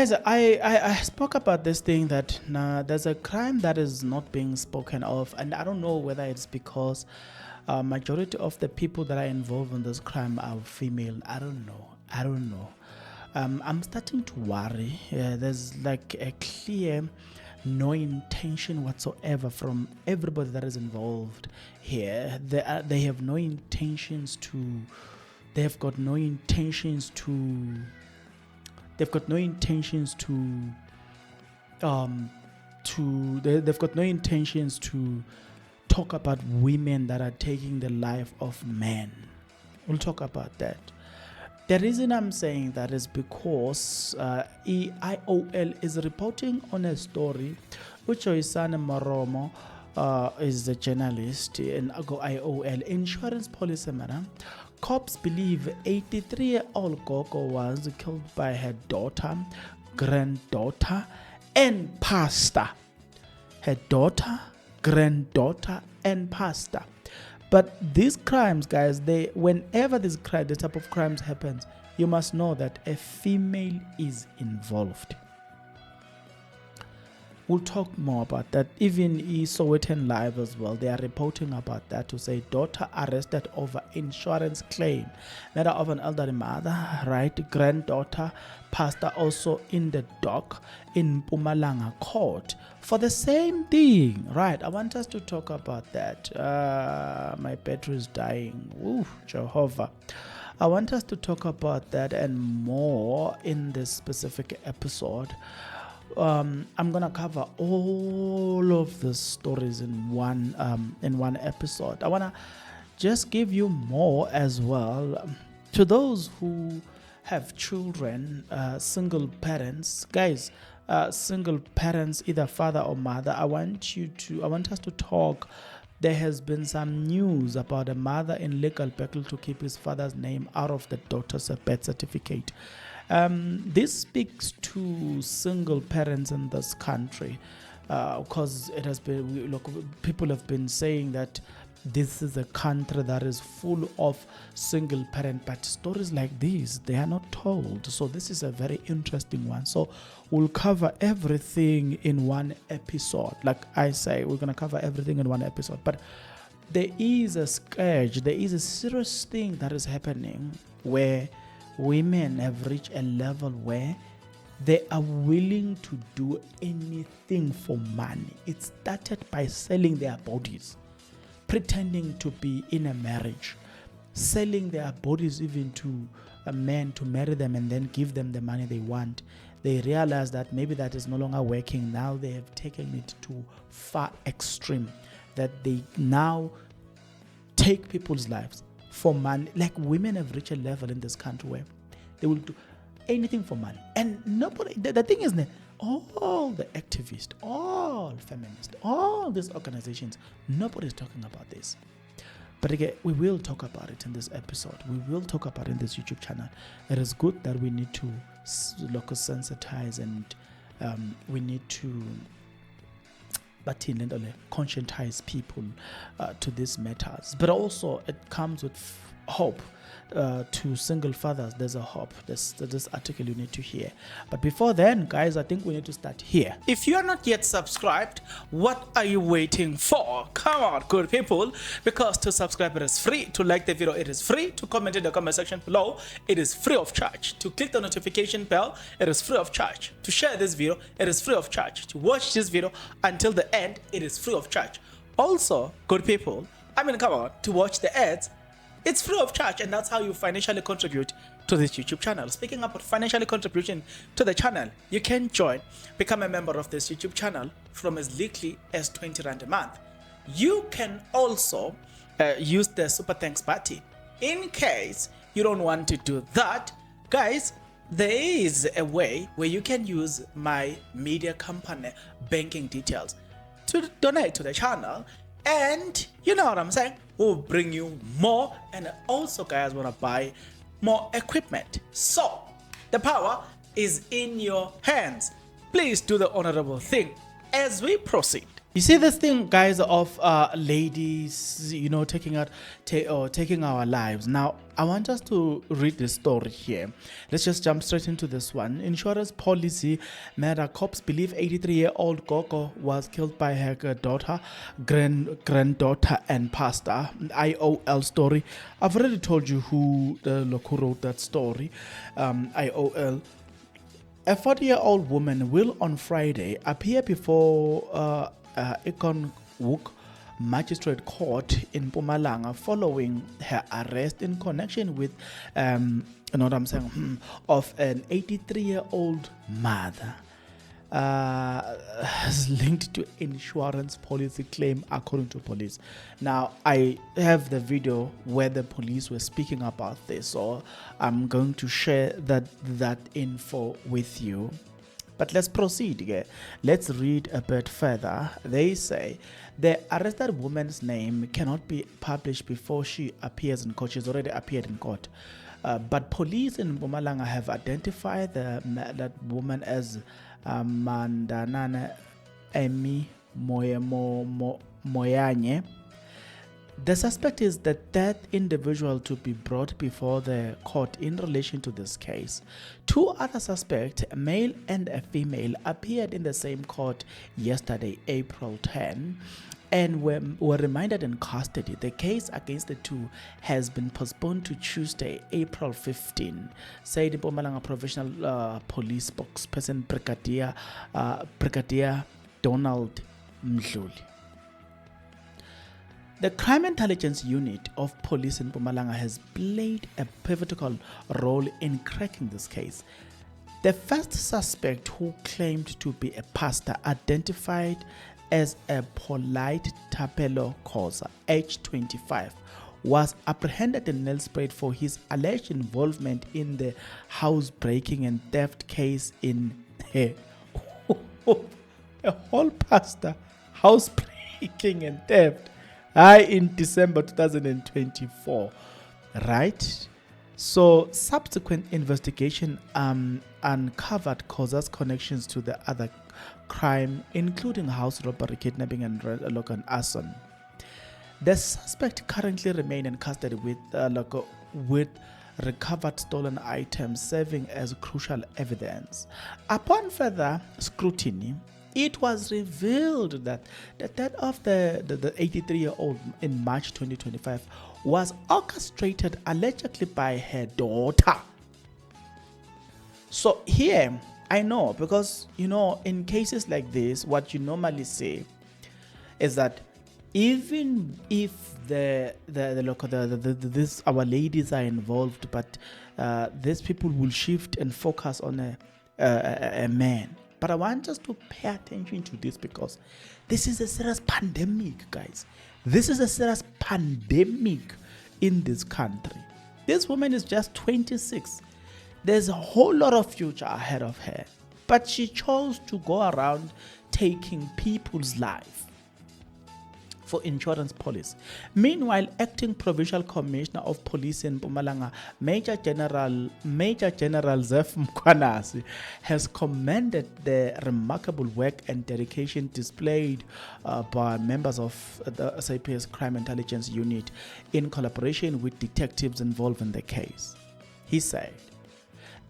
Guys, I spoke about this thing that there's a crime that is not being spoken of, and I don't know whether it's because majority of the people that are involved in this crime are female. I don't know. I'm starting to worry. There's like a clear no intention whatsoever from everybody that is involved here. They have no intentions to. They have got no intentions to. They've got no intentions to. They've got no intentions to talk about women that are taking the life of men. We'll talk about that. The reason I'm saying that is because IOL is reporting on a story which Oisane Moromo is the journalist in IOL insurance policy matter. Cops believe 83-year-old Gogo was killed by her daughter, granddaughter, and pastor. Her daughter, granddaughter, and pastor. But these crimes, guys, whenever this type of crimes happens, you must know that a female is involved. We'll talk more about that. Even Sowetan Live as well, they are reporting about that to say daughter arrested over insurance claim. Matter of an elderly mother, right? Granddaughter, pastor also in the dock in Mpumalanga court for the same thing, right? I want us to talk about that. My battery is dying. Ooh, Jehovah. I want us to talk about that and more in this specific episode. I'm gonna cover all of the stories in one episode. I wanna just give you more as well. To those who have children, single parents, guys, single parents, either father or mother, I want us to talk. There has been some news about a mother in legal battle to keep his father's name out of the daughter's birth certificate. This speaks to single parents in this country, because it has been, people have been saying that this is a country that is full of single parent, but stories like these, they are not told. So this is a very interesting one. So we'll cover everything in one episode. Like I say, we're going to cover everything in one episode. But there is a scourge, there is a serious thing that is happening where women have reached a level where they are willing to do anything for money. It started by selling their bodies, pretending to be in a marriage, selling their bodies even to a man to marry them and then give them the money they want. They realize that maybe that is no longer working. Now they have taken it to far extreme, that they now take people's lives for money. Like, women have reached a level in this country where they will do anything for money. And nobody, the thing is that all the activists, all feminists, all these organizations, nobody's talking about this. But again, we will talk about it in this episode. We will talk about it in this YouTube channel. It is good that we need to sensitize and we need to conscientize people to these matters. But also it comes with hope. To single fathers, there's a hope. This article you need to hear. But before then, guys, I think we need to start here. If you are not yet subscribed, what are you waiting for? Come on, good people, because to subscribe it is free. To like the video, it is free. To comment in the comment section below, it is free of charge. To click the notification bell, it is free of charge. To share this video, it is free of charge. To watch this video until the end, it is free of charge. Also, good people, come on, to watch the ads, it's free of charge, and that's how you financially contribute to this YouTube channel. Speaking about financially contributing to the channel, you can become a member of this YouTube channel from as little as 20 Rand a month. You can also use the Super Thanks button. In case you don't want to do that, guys, there is a way where you can use my media company banking details to donate to the channel. And you know what I'm saying? We'll bring you more, and also, guys, want to buy more equipment. So the power is in your hands. Please do the honorable thing as we proceed. You see this thing, guys, of ladies, taking our lives. Now, I want us to read the story here. Let's just jump straight into this one. Insurance policy matter. Cops believe 83-year-old Gogo was killed by her daughter, granddaughter, and pastor. IOL story. I've already told you who wrote that story. IOL. A 40-year-old woman will on Friday appear before Ikon Wuk Magistrate Court in Mpumalanga following her arrest in connection with, of an 83-year-old mother. Linked to insurance policy claim, according to police. Now, I have the video where the police were speaking about this, so I'm going to share that info with you. But let's proceed here. Let's read a bit further. They say the arrested woman's name cannot be published before she appears in court. She's already appeared in court. But police in Mpumalanga have identified that woman as Mandanana Emi Moyanye. The suspect is the third individual to be brought before the court in relation to this case. Two other suspects, a male and a female, appeared in the same court yesterday, April 10, and were remanded in custody. The case against the two has been postponed to Tuesday, April 15, said Mpumalanga Provincial Police spokesperson Brigadier Donald Mdluli. The Crime Intelligence Unit of Police in Mpumalanga has played a pivotal role in cracking this case. The first suspect, who claimed to be a pastor, identified as a Polite Tapelo Khoza, age 25, was apprehended in Nelspruit for his alleged involvement in the housebreaking and theft case in a whole pastor housebreaking and theft. In December 2024, right? So subsequent investigation uncovered Khoza's connections to the other crime, including house robbery, kidnapping, and arson. The suspect currently remains in custody with recovered stolen items serving as crucial evidence. Upon further scrutiny, it was revealed that the death of the 83-year-old in March 2025 was orchestrated allegedly by her daughter. So here, I know, because, in cases like this, what you normally say is that even if this our ladies are involved, but these people will shift and focus on a man. But I want us to pay attention to this, because this is a serious pandemic, guys. This is a serious pandemic in this country. This woman is just 26. There's a whole lot of future ahead of her. But she chose to go around taking people's life for insurance policy. Meanwhile, acting provincial commissioner of police in Mpumalanga, Major General Zef Mkwanasi, has commended the remarkable work and dedication displayed by members of the SAPS Crime Intelligence Unit in collaboration with detectives involved in the case. He said,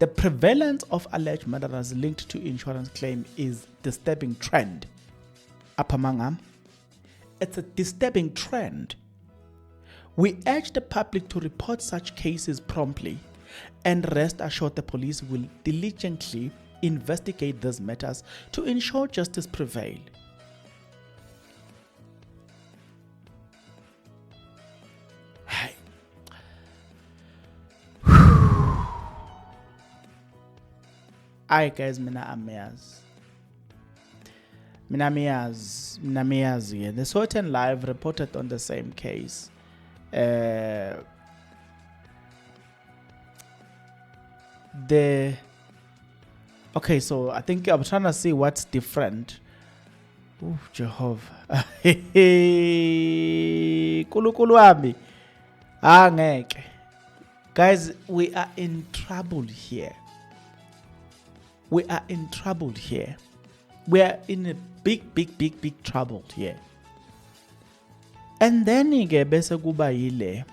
the prevalence of alleged murderers linked to insurance claim is disturbing trend. Apamanga, it's a disturbing trend. We urge the public to report such cases promptly, and rest assured the police will diligently investigate these matters to ensure justice prevail. Alright guys, mina amaz. Minamiaz, the Certain Live reported on the same case. Okay, so I think I'm trying to see what's different. Oh, Jehovah. Kulukuluami. Angeke. Guys, we are in trouble here. We are in a big trouble here. And then bese kuba yile.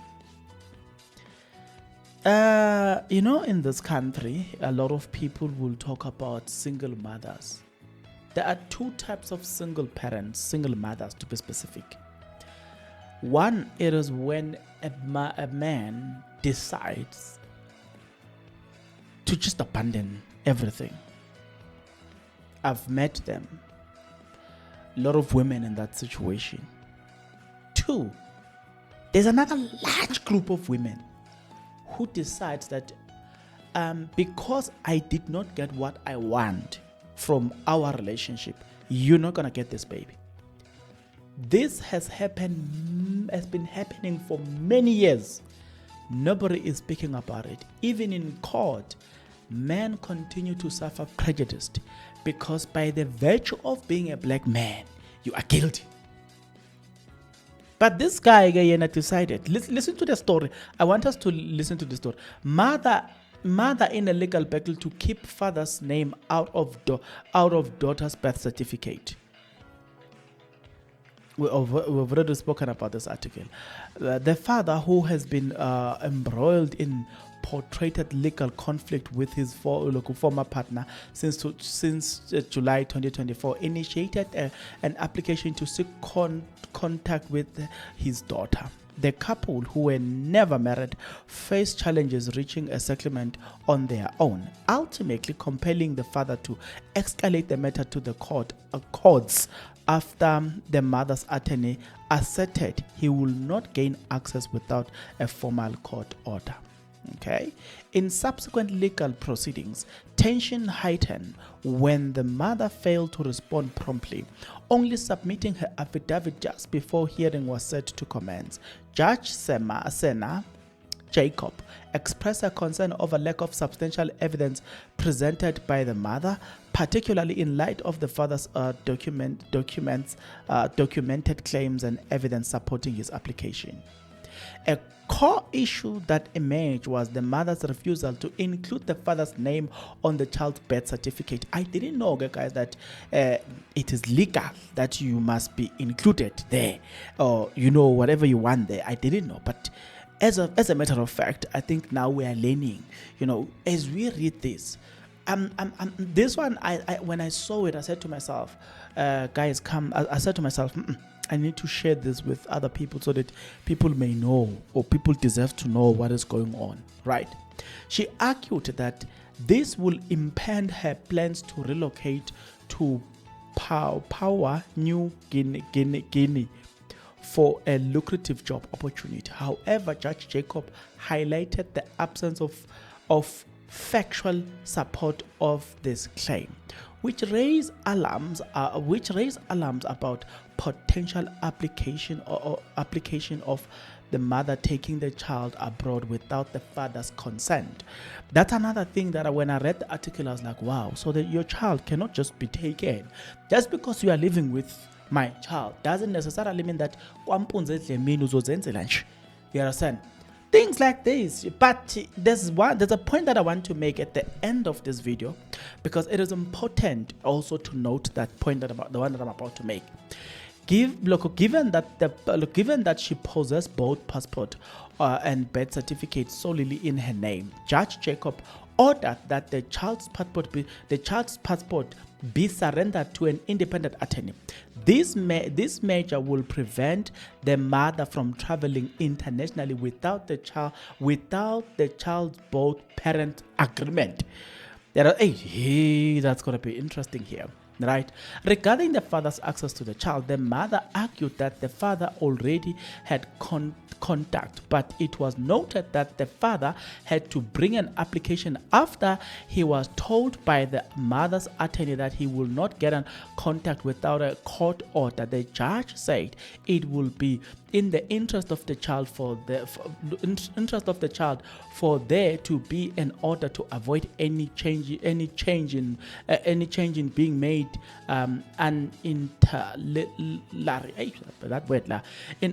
In this country, a lot of people will talk about single mothers. There are two types of single parents, single mothers to be specific. One, it is when a man decides to just abandon everything. I've met them. A lot of women in that situation. Two, there's another large group of women who decides that because I did not get what I want from our relationship, you're not gonna get this baby. This has been happening for many years. Nobody is speaking about it. Even in court, men continue to suffer prejudice because by the virtue of being a black man, you are guilty. But this guy again decided, listen to the story. I want us to listen to the story. Mother in a legal battle to keep father's name out of daughter's birth certificate. We've already spoken about this article. The father, who has been embroiled in protracted legal conflict with his former partner since July 2024, initiated an application to seek contact with his daughter. The couple, who were never married, faced challenges reaching a settlement on their own, ultimately compelling the father to escalate the matter to the courts after the mother's attorney asserted he will not gain access without a formal court order. Okay. In subsequent legal proceedings, tension heightened when the mother failed to respond promptly, only submitting her affidavit just before hearing was set to commence. Judge Sena Jacob expressed a concern over lack of substantial evidence presented by the mother, particularly in light of the father's documented claims and evidence supporting his application. A core issue that emerged was the mother's refusal to include the father's name on the child's birth certificate. I didn't know, guys, that it is legal that you must be included there, or whatever you want there. I didn't know, but as a matter of fact, I think now we are learning. As we read this, this one, I when I saw it, I said to myself, guys, come. I said to myself, I need to share this with other people so that people may know, or people deserve to know what is going on, right? She argued that this will impede her plans to relocate to Papua New Guinea for a lucrative job opportunity. However, Judge Jacob highlighted the absence of factual support of this claim, which raised alarms about potential application of the mother taking the child abroad without the father's consent. That's another thing that when I read the article, I was like, wow, so that your child cannot just be taken. Just because you are living with my child doesn't necessarily mean that you understand? Things like this. But there's a point that I want to make at the end of this video, because it is important also to note that point the one that I'm about to make. Given that she possessed both passport and birth certificate solely in her name, Judge Jacob ordered that the child's passport be surrendered to an independent attorney. This measure will prevent the mother from traveling internationally without the child's both parent agreement. That's going to be interesting here. Right. Regarding the father's access to the child, the mother argued that the father already had contact, but it was noted that the father had to bring an application after he was told by the mother's attorney that he will not get in contact without a court order. The judge said it will be in the interest of the child for there to be an order to avoid any change in being made in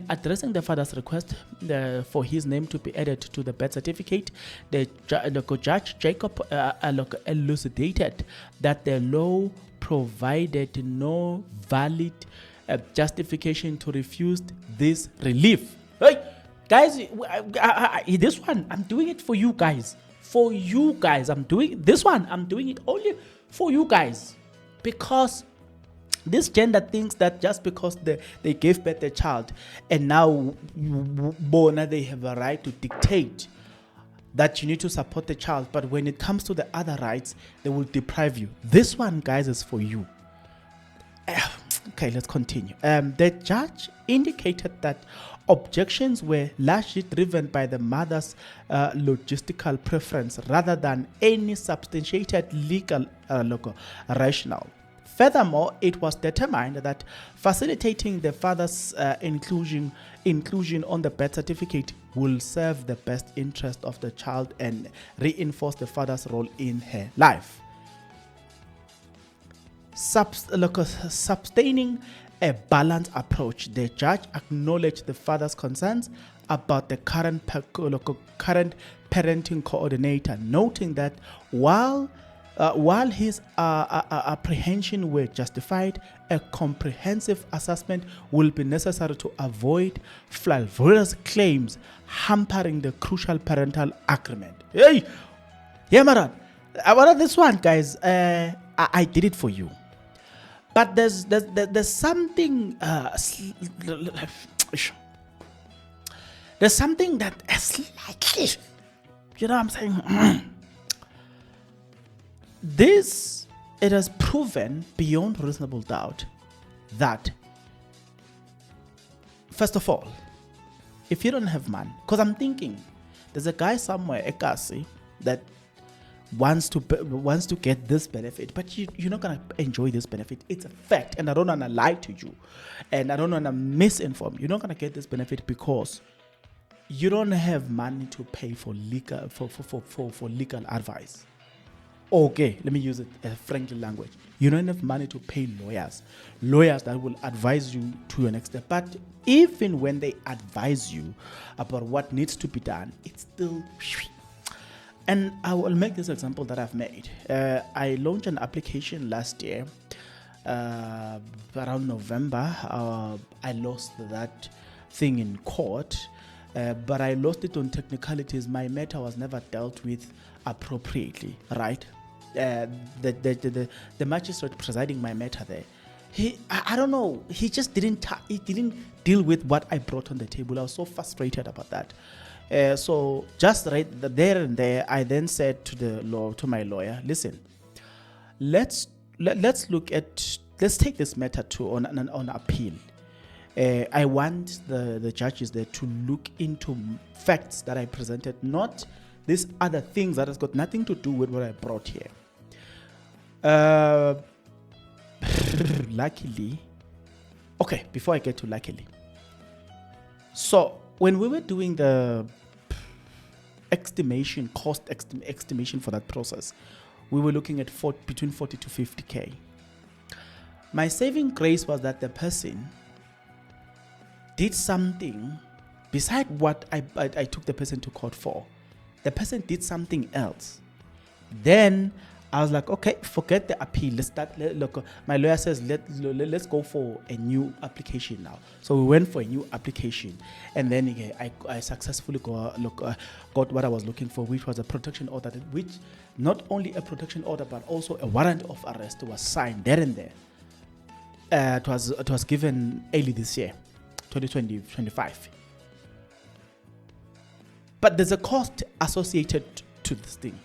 addressing the father's request for his name to be added to the birth certificate. The Judge Jacob elucidated that the law provided no valid justification to refuse this relief. Hey, guys, this one, I'm doing it for you guys. For you guys, I'm doing this one. I'm doing it only for you guys. Because this gender thinks that just because they gave birth a child and now they have a right to dictate that you need to support the child, but when it comes to the other rights, they will deprive you. This one, guys, is for you. Okay, let's continue. The judge indicated that objections were largely driven by the mother's logistical preference rather than any substantiated legal rationale. Furthermore, it was determined that facilitating the father's inclusion on the birth certificate will serve the best interest of the child and reinforce the father's role in her life. Sustaining a balanced approach, the judge acknowledged the father's concerns about the current parenting coordinator, noting that while his apprehension were justified, a comprehensive assessment will be necessary to avoid frivolous claims hampering the crucial parental agreement. Hey, yeah, Maran. About this one, guys, I did it for you, but there's something. There's something that is slightly, you know what I'm saying. It has proven beyond reasonable doubt that, first of all, if you don't have money, because I'm thinking there's a guy somewhere, Ekasi, that wants to get this benefit, but you're not gonna enjoy this benefit. It's a fact, and I don't wanna lie to you, and I don't wanna misinform you. You're not gonna get this benefit because you don't have money to pay for legal for legal advice. Okay, let me use it as friendly language. You don't have money to pay lawyers that will advise you to your next step. But even when they advise you about what needs to be done, it's still. And I will make this example that I've made. I launched an application last year, around November. I lost that thing in court, but I lost it on technicalities. My matter was never dealt with appropriately, right? The magistrate presiding my matter there, I don't know, he just didn't deal with what I brought on the table. I was so frustrated about that. So just right there and there, I then said to my lawyer, listen, let's take this matter on appeal. I want the judges there to look into facts that I presented, not these other things that has got nothing to do with what I brought here. Luckily, okay, before I get to luckily. So when we were doing the cost estimation for that process, we were looking at between 40 to 50K. My saving grace was that the person did something beside what I took the person to court for. The person did something else. Then I was like, okay, forget the appeal. My lawyer says, let's go for a new application now. So we went for a new application, and then I successfully got what I was looking for, which was a protection order, which not only a protection order but also a warrant of arrest was signed there and there. It was given early this year, 2025. But there's a cost associated to this thing.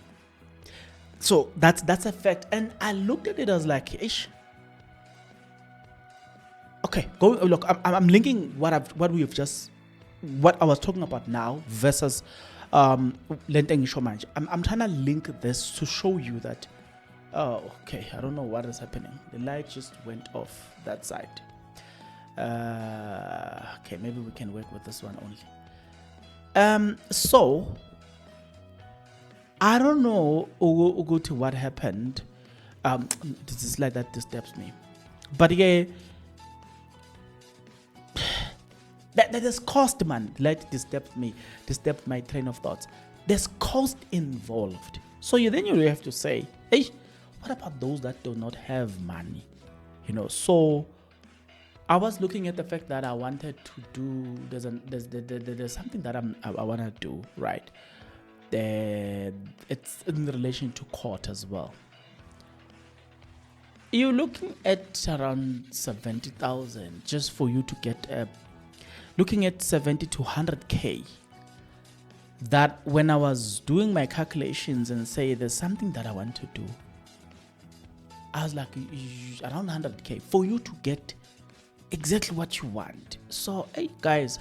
So that's a fact. And I looked at it as like, ish. Okay, look. I'm linking what I was talking about now versus Lenteng Shomanj. I'm trying to link this to show you that. Oh, okay. I don't know what is happening. The light just went off that side. Okay, maybe we can work with this one only. So I don't know Uguti what happened. This is like that disturbs me. But yeah, that there's cost, man. Like disturbed my train of thoughts. There's cost involved. So you have to say, hey, what about those that do not have money? So I was looking at the fact that I wanted to do, there's something that I want to do, right? It's in relation to court as well. You're looking at around 70,000 just for you to get looking at 70 to 100K. That when I was doing my calculations and say there's something that I want to do, I was like, around 100K for you to get exactly what you want. So, hey guys,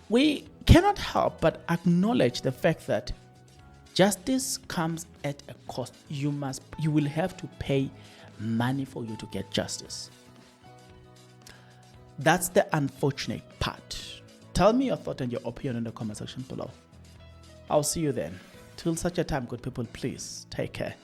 we cannot help but acknowledge the fact that justice comes at a cost. You will have to pay money for you to get justice. That's the unfortunate part. Tell me your thought and your opinion in the comment section below. I'll see you then. Till such a time, good people, please take care.